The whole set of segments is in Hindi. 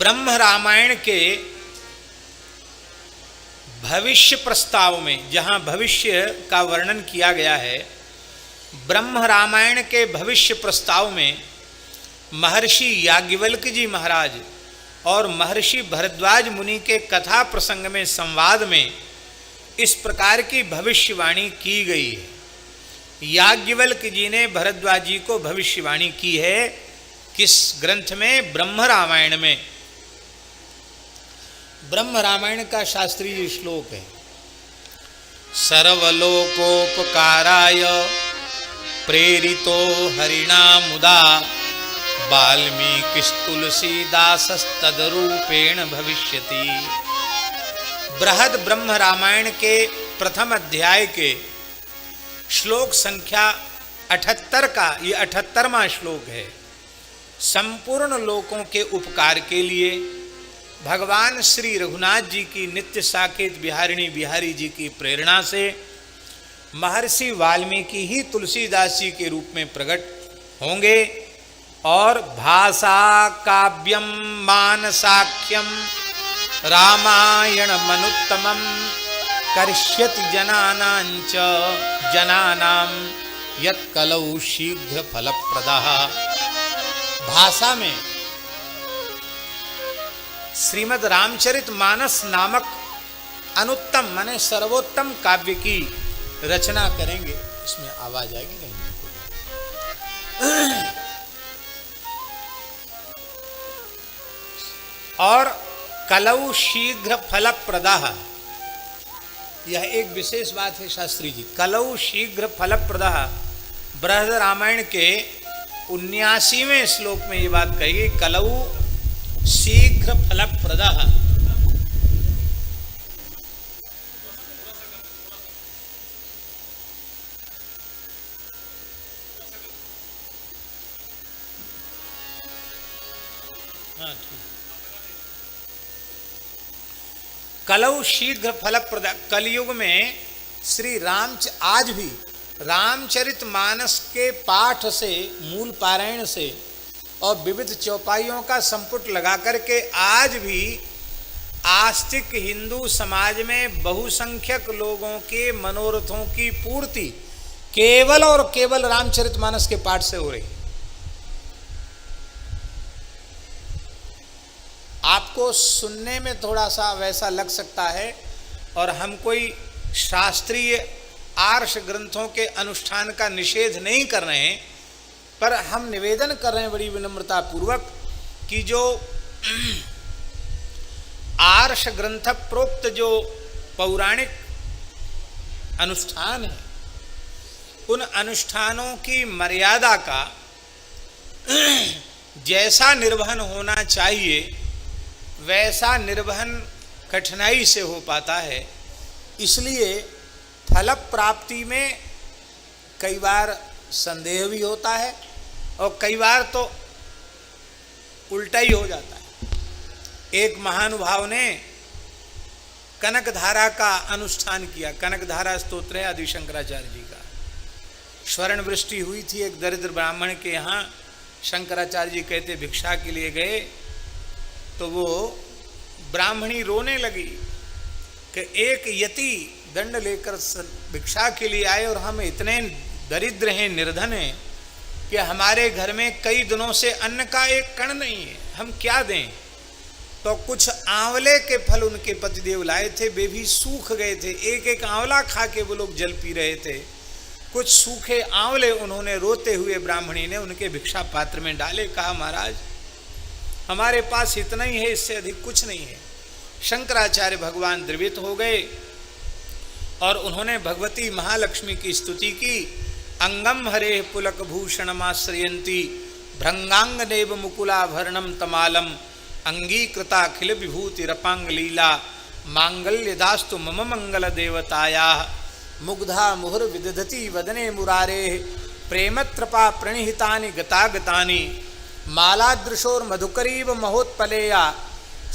ब्रह्म रामायण के भविष्य प्रस्ताव में, जहाँ भविष्य का वर्णन किया गया है, ब्रह्म रामायण के भविष्य प्रस्ताव में महर्षि याज्ञवल्क्य जी महाराज और महर्षि भरद्वाज मुनि के कथा प्रसंग में, संवाद में इस प्रकार की भविष्यवाणी की गई है। याज्ञवल्क्य जी ने भरद्वाज जी को भविष्यवाणी की है। किस ग्रंथ में? ब्रह्म रामायण में। ब्रह्म रामायण का शास्त्रीय श्लोक है, सर्वलोकोपकाराय प्रेरितो हरिणा मुदा वाल्मीकिस्तुलसीदासस्तदरूपेण भविष्यति। बृहद ब्रह्म रामायण के प्रथम अध्याय के श्लोक संख्या 78 का ये 78वां श्लोक है। संपूर्ण लोकों के उपकार के लिए भगवान श्री रघुनाथ जी की नित्य साकेत बिहारिणी बिहारी जी की प्रेरणा से महर्षि वाल्मीकि ही तुलसीदास जी के रूप में प्रकट होंगे और भाषा काव्यम मानसाख्यम रामायण मनुत्तमम करिष्यति जनानां यत्कलौ शीघ्र फलप्रदः। भाषा में श्रीमद् रामचरित मानस नामक अनुत्तम माने सर्वोत्तम काव्य की रचना करेंगे। इसमें आवाज आएगी नहीं? और कलौ शीघ्र फलप्रदः, यह एक विशेष बात है शास्त्री जी। कलौ शीघ्र फलप्रदः बृहद रामायण के 79वें श्लोक में ये बात कही गई, कलौ शीघ्र फलप्रदः। कलौ शीघ्र फलप्रद। कलयुग में श्री राम आज भी रामचरित मानस के पाठ से, मूल पारायण से और विविध चौपाइयों का संपुट लगा करके आज भी आस्तिक हिंदू समाज में बहुसंख्यक लोगों के मनोरथों की पूर्ति केवल और केवल रामचरित मानस के पाठ से हो रही। आपको सुनने में थोड़ा सा वैसा लग सकता है और हम कोई शास्त्रीय आर्ष ग्रंथों के अनुष्ठान का निषेध नहीं कर रहे हैं, पर हम निवेदन कर रहे हैं बड़ी विनम्रता पूर्वक कि जो आर्ष ग्रंथ प्रोक्त जो पौराणिक अनुष्ठान है, उन अनुष्ठानों की मर्यादा का जैसा निर्वहन होना चाहिए वैसा निर्वहन कठिनाई से हो पाता है। इसलिए फल प्राप्ति में कई बार संदेह भी होता है और कई बार तो उल्टा ही हो जाता है। एक महानुभाव ने कनकधारा का अनुष्ठान किया। कनकधारा स्तोत्र है आदि शंकराचार्य जी का। स्वर्ण वृष्टि हुई थी एक दरिद्र ब्राह्मण के यहाँ। शंकराचार्य जी कहते भिक्षा के लिए गए तो वो ब्राह्मणी रोने लगी कि एक यति दंड लेकर भिक्षा के लिए आए और हम इतने दरिद्र हैं, निर्धन हैं कि हमारे घर में कई दिनों से अन्न का एक कण नहीं है, हम क्या दें। तो कुछ आंवले के फल उनके पतिदेव लाए थे, वे भी सूख गए थे। एक एक आंवला खा के वो लोग जल पी रहे थे। कुछ सूखे आंवले उन्होंने रोते हुए ब्राह्मणी ने उनके भिक्षा पात्र में डाले। कहा महाराज हमारे पास इतना ही है, इससे अधिक कुछ नहीं है। शंकराचार्य भगवान द्रवित हो गए और उन्होंने भगवती महालक्ष्मी की स्तुति की। अंगम हरे पुलक भूषणमाश्रयंती भृंगांगनेव मुकुलाभरणम तमालम अंगीकृताखिल विभूति रपांग लीला मांगल्यदास्तु मम मंगल देवताया मुग्धा मुहुर विदधति वदने मुरारे प्रेमत्रपा प्रणिहितानि गतागतानि मालादृशोर मधुकरीव महोत्पलेया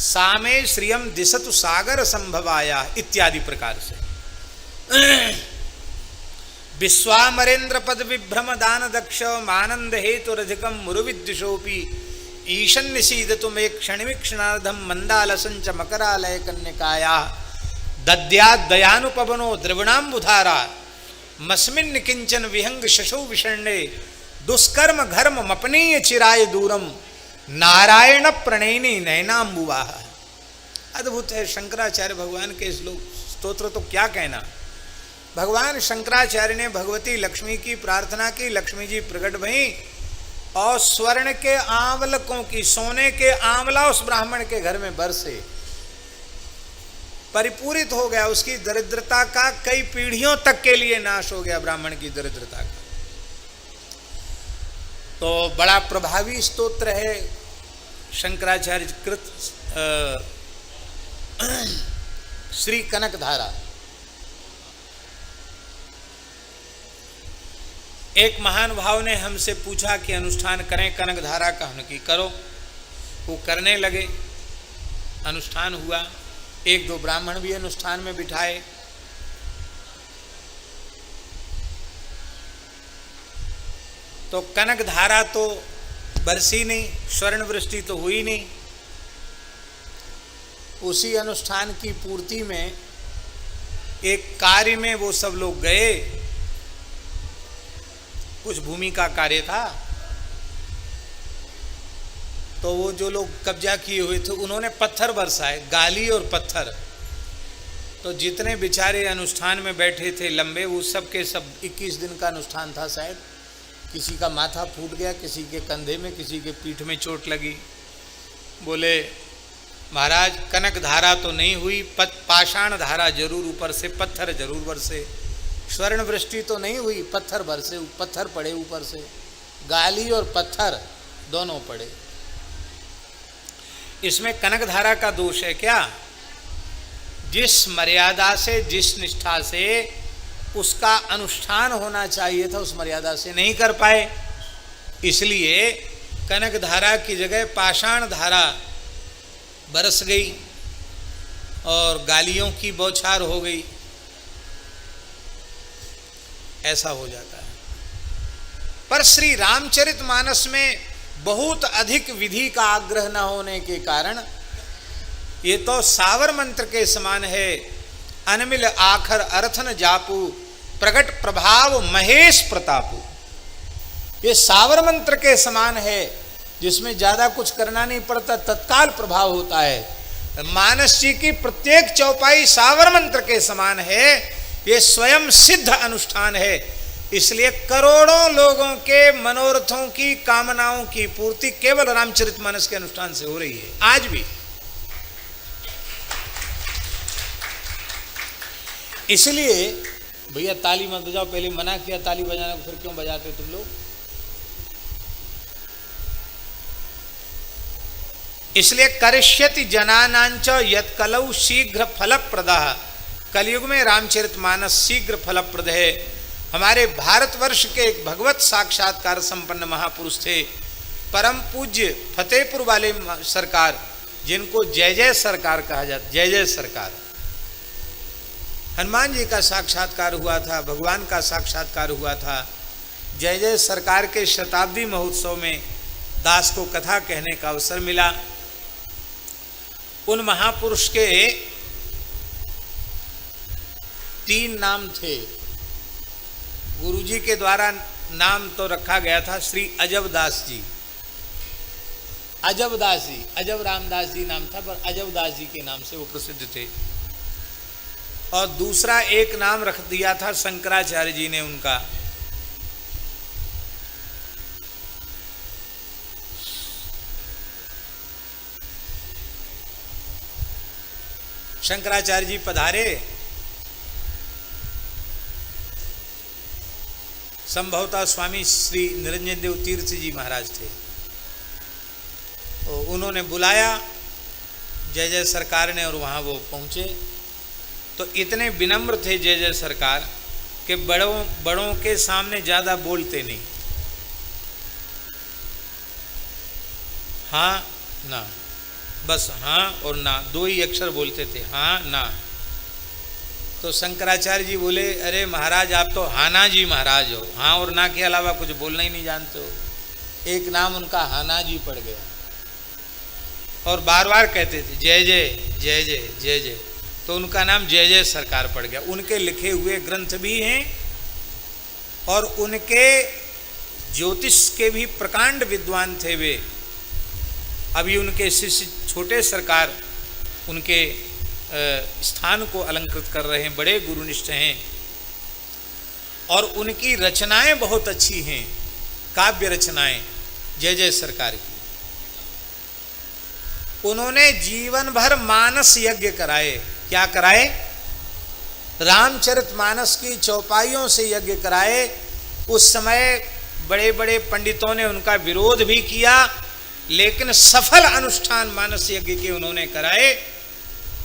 सामे श्रियम दिशतु सागर संभवाया इत्यादि प्रकार से। विश्वामरेन्द्र पद विभ्रम दान दक्ष मानंद हेतु रधिकम मुरुविद्विषोपि ईशन निषीद तुम एक क्षणिवीक्षणार्धम मंदालसंच मकरालय कन्यकाया दद्या दयानुपवनो द्रविणाम्बुधारा मस्मिन् किंचन विहंग शशो विषण्णे दुष्कर्म घर्म मपनीय चिराय दूरम नारायण प्रणयिनी नयनाम्बुवाह। अद्भुत है शंकराचार्य भगवान के श्लोक स्तोत्र, तो क्या कहना। भगवान शंकराचार्य ने भगवती लक्ष्मी की प्रार्थना की, लक्ष्मी जी प्रकट भई और स्वर्ण के आंवलकों की, सोने के आंवला उस ब्राह्मण के घर में बरसे, परिपूरित हो गया। उसकी दरिद्रता का कई पीढ़ियों तक के लिए नाश हो गया, ब्राह्मण की दरिद्रता का। तो बड़ा प्रभावी स्तोत्र है शंकराचार्य कृत श्री कनकधारा। एक महान भाव ने हमसे पूछा कि अनुष्ठान करें कनकधारा का, हमने की करो। वो करने लगे, अनुष्ठान हुआ। एक दो ब्राह्मण भी अनुष्ठान में बिठाए। तो कनकधारा तो बरसी नहीं, स्वर्ण वृष्टि तो हुई नहीं। उसी अनुष्ठान की पूर्ति में एक कार्य में वो सब लोग गए, कुछ भूमि का कार्य था। तो वो जो लोग कब्जा किए हुए थे उन्होंने पत्थर बरसाए, गाली और पत्थर। तो जितने बेचारे अनुष्ठान में बैठे थे लंबे, वो सब के सब 21 दिन का अनुष्ठान था शायद। किसी का माथा फूट गया, किसी के कंधे में, किसी के पीठ में चोट लगी। बोले महाराज कनक धारा तो नहीं हुई, पाषाण धारा जरूर ऊपर से, पत्थर जरूर बरसे। स्वर्ण वृष्टि तो नहीं हुई, पत्थर बरसे, पत्थर पड़े ऊपर से, गाली और पत्थर दोनों पड़े। इसमें कनक धारा का दोष है क्या? जिस मर्यादा से, जिस निष्ठा से उसका अनुष्ठान होना चाहिए था, उस मर्यादा से नहीं कर पाए, इसलिए कनक धारा की जगह पाषाण धारा बरस गई और गालियों की बौछार हो गई। ऐसा हो जाता है। पर श्री रामचरितमानस में बहुत अधिक विधि का आग्रह न होने के कारण ये तो सावर मंत्र के समान है। अनमिल आखर अर्थन जापू, प्रकट प्रभाव महेश प्रतापू। ये सावर मंत्र के समान है, जिसमें ज्यादा कुछ करना नहीं पड़ता, तत्काल प्रभाव होता है। मानस जी की प्रत्येक चौपाई सावर मंत्र के समान है। ये स्वयं सिद्ध अनुष्ठान है, इसलिए करोड़ों लोगों के मनोरथों की, कामनाओं की पूर्ति केवल रामचरितमानस के अनुष्ठान से हो रही है आज भी। इसलिए भैया ताली मत बजाओ, पहले मना किया ताली बजाने को, फिर क्यों बजाते तुम लोग? इसलिए करिष्यति जनानांच यत्कलौ शीघ्र फलप्रदः। कलयुग में रामचरितमानस शीघ्र फलप्रद है। हमारे भारतवर्ष के एक भगवत साक्षात्कार संपन्न महापुरुष थे, परम पूज्य फतेहपुर वाले सरकार, जिनको जय जय सरकार कहा जाता, जय जय सरकार। हनुमान जी का साक्षात्कार हुआ था, भगवान का साक्षात्कार हुआ था। जय जय सरकार के शताब्दी महोत्सव में दास को कथा कहने का अवसर मिला। उन महापुरुष के 3 नाम थे। गुरुजी के द्वारा नाम तो रखा गया था श्री अजबदास जी, अजबदास जी, अजब रामदास जी नाम था, पर अजबदास जी के नाम से वो प्रसिद्ध थे। और दूसरा एक नाम रख दिया था शंकराचार्य जी ने उनका। शंकराचार्य जी पधारे, संभवतः स्वामी श्री निरंजन देव तीर्थ जी महाराज थे। तो उन्होंने बुलाया जय जय सरकार ने, और वहाँ वो पहुँचे। तो इतने विनम्र थे जय जय सरकार कि बड़ों के सामने ज़्यादा बोलते नहीं। हाँ ना, बस हाँ और ना, 2 ही अक्षर बोलते थे, हाँ ना। तो शंकराचार्य जी बोले, अरे महाराज आप तो हाना जी महाराज हो, हाँ और ना के अलावा कुछ बोलना ही नहीं जानते हो। एक नाम उनका हाना जी पड़ गया। और बार बार कहते थे जय जय जय जय जय जय, तो उनका नाम जय जय सरकार पड़ गया। उनके लिखे हुए ग्रंथ भी हैं और उनके ज्योतिष के भी प्रकांड विद्वान थे वे। अभी उनके शिष्य छोटे सरकार उनके स्थान को अलंकृत कर रहे हैं, बड़े गुरुनिष्ठ हैं और उनकी रचनाएं बहुत अच्छी हैं, काव्य रचनाएं जय जय सरकार की। उन्होंने जीवन भर मानस यज्ञ कराए। क्या कराए? रामचरितमानस की चौपाइयों से यज्ञ कराए। उस समय बड़े बड़े पंडितों ने उनका विरोध भी किया, लेकिन सफल अनुष्ठान मानस यज्ञ के उन्होंने कराए।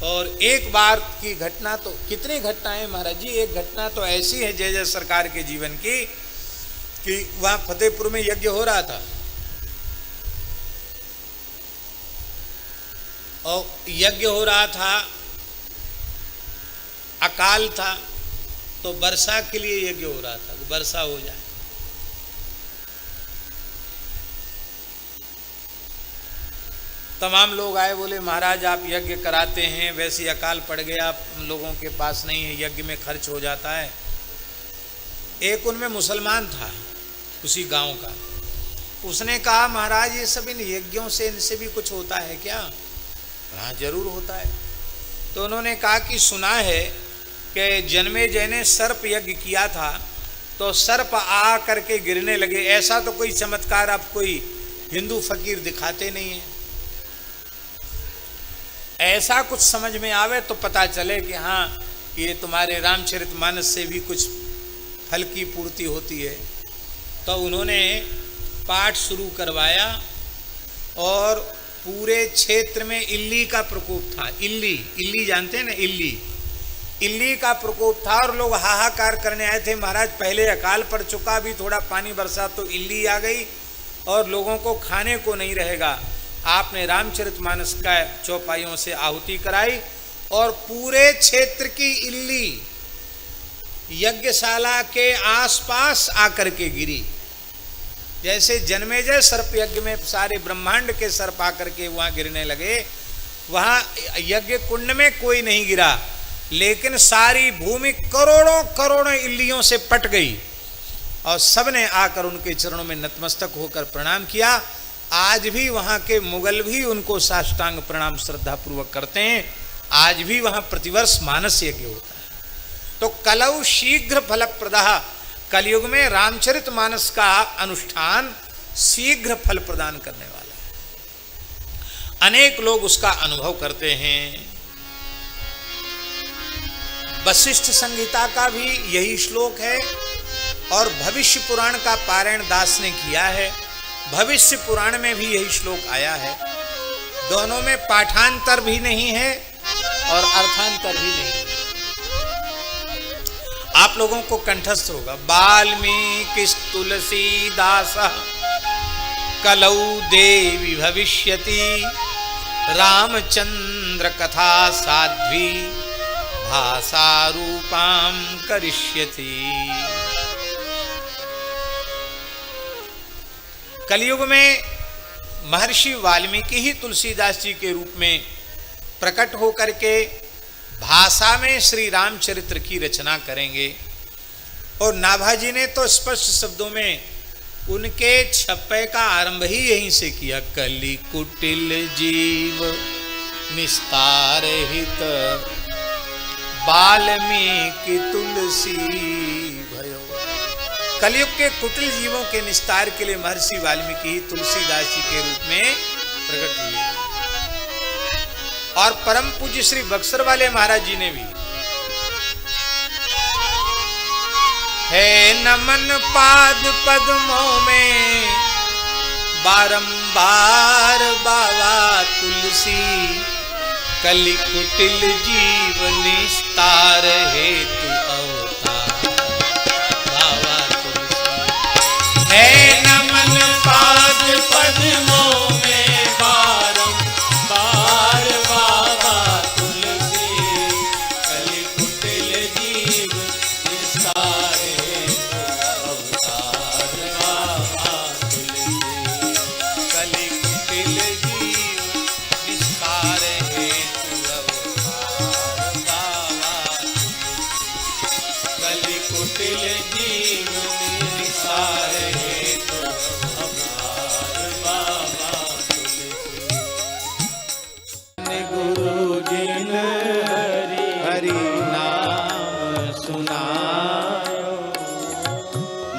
और एक बार की घटना, तो कितनी घटनाएं महाराज जी, एक घटना तो ऐसी है जय जय सरकार के जीवन की कि वहां फतेहपुर में यज्ञ हो रहा था और यज्ञ हो रहा था, अकाल था, तो वर्षा के लिए यज्ञ हो रहा था, वर्षा हो जाए। तमाम लोग आए, बोले महाराज आप यज्ञ कराते हैं, वैसे अकाल पड़ गया, हम लोगों के पास नहीं है, यज्ञ में खर्च हो जाता है। एक उनमें मुसलमान था उसी गांव का, उसने कहा महाराज ये सब इन यज्ञों से, इनसे भी कुछ होता है क्या? हाँ जरूर होता है। तो उन्होंने कहा कि सुना है कि जन्मेजय ने सर्प यज्ञ किया था तो सर्प आ करके गिरने लगे। ऐसा तो कोई चमत्कार आप कोई हिंदू फकीर दिखाते नहीं है। ऐसा कुछ समझ में आवे तो पता चले कि हाँ ये तुम्हारे रामचरितमानस से भी कुछ फल की पूर्ति होती है। तो उन्होंने पाठ शुरू करवाया और पूरे क्षेत्र में इल्ली का प्रकोप था। इल्ली जानते हैं ना, इल्ली का प्रकोप था और लोग हाहाकार करने आए थे, महाराज पहले अकाल पड़ चुका, भी थोड़ा पानी बरसा तो इल्ली आ गई और लोगों को खाने को नहीं रहेगा। आपने रामचरितमानस का चौपाइयों से आहुति कराई और पूरे क्षेत्र की इल्ली यज्ञशाला के आसपास आकर के गिरी। जैसे जन्मेजय सर्प यज्ञ में सारे ब्रह्मांड के सर्प आकर के वहां गिरने लगे, वहां यज्ञ कुंड में कोई नहीं गिरा, लेकिन सारी भूमि करोड़ों करोड़ों इल्लियों से पट गई और सबने आकर उनके चरणों में नतमस्तक होकर प्रणाम किया। आज भी वहां के मुगल भी उनको साष्टांग प्रणाम श्रद्धा पूर्वक करते हैं। आज भी वहां प्रतिवर्ष मानस यज्ञ होता है। तो कलौ शीघ्र फलप्रदः, कलयुग में रामचरितमानस का अनुष्ठान शीघ्र फल प्रदान करने वाला है। अनेक लोग उसका अनुभव करते हैं। वशिष्ठ संहिता का भी यही श्लोक है और भविष्य पुराण का पारायण दास ने किया है। भविष्य पुराण में भी यही श्लोक आया है। दोनों में पाठांतर भी नहीं है और अर्थांतर भी नहीं है। आप लोगों को कंठस्थ होगा। वाल्मीकि तुलसीदास कलौ देवी भविष्यति, रामचंद्र कथा साध्वी भाषा रूपाम करिष्यति। कलयुग में महर्षि वाल्मीकि ही तुलसीदास जी के रूप में प्रकट होकर के भाषा में श्री रामचरित्र की रचना करेंगे। और नाभाजी ने तो स्पष्ट शब्दों में उनके छप्पे का आरंभ ही यहीं से किया। कलि कुटिल जीव निस्तार हित, वाल्मीकि तुलसी भयो। कलयुग के कुटिल जीवों के निस्तार के लिए महर्षि वाल्मीकि ही तुलसीदास जी के रूप में प्रकट हुए। और परम पूज्य श्री बक्सर वाले महाराज जी ने भी है नमन पाद पद्मों में बारंबार बाबा तुलसी, कलि कुटिल जीव निस्तार हेतु अवतार बाबा तुलसी। है नमन पाद पद्मों में बारंबार बाबा तुलसी, कलि कुटिल जीव निस्तार हेतु अवतार बाबा तुलसी, कलि कुटिल जीव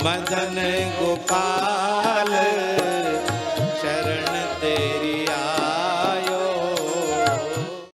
मदन गोपाल